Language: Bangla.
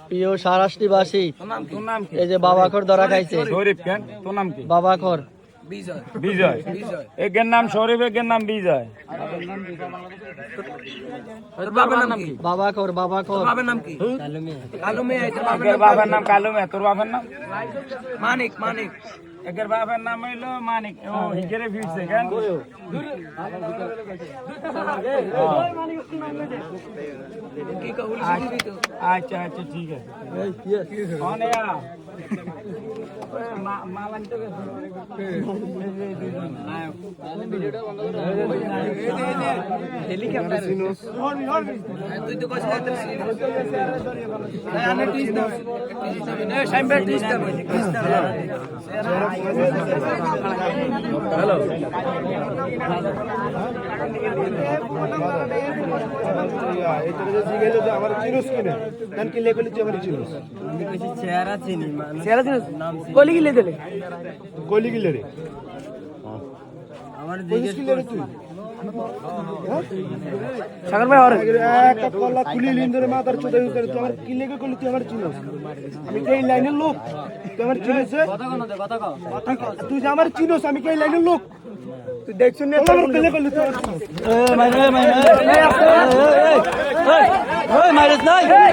প্রিয় সারাষ্ট্রীবাসী, এই যে বাবাখর ধরা খাইছে। বাবাখর বিজয়, একের নাম শরীফ, একের নাম বিজয়। বাবাখর বাবাখর বাবার নাম কি? বাবার নাম কালু মিয়া। তোর বাবার নাম মানিক। মানিক একের বাবার নাম হইলো মানিক। ও হিজরে ফিরছে কেন? আচ্ছা আচ্ছা ঠিক আছে। হ্যালো আমার চিনুস কিনে কেন কি লেগে আমার চিনুস চেহারা চিনি কলি গিলে দিলে কলি গিলে রে আমার সাগর ভাই আরে একটা কলা খুলি লিন ধরে মাথার চোদা ইউজ করে তুই আমার কি লেগে করলি তুই আমার চিনোস আমি এই লাইনের লোক তুই আমার চিনোস তুই যে আমার চিনোস আমি এই লাইনের লোক তুই দেখছুন না তোর লেগে করলি তুই আমার চিনোস মাইরে মাইরে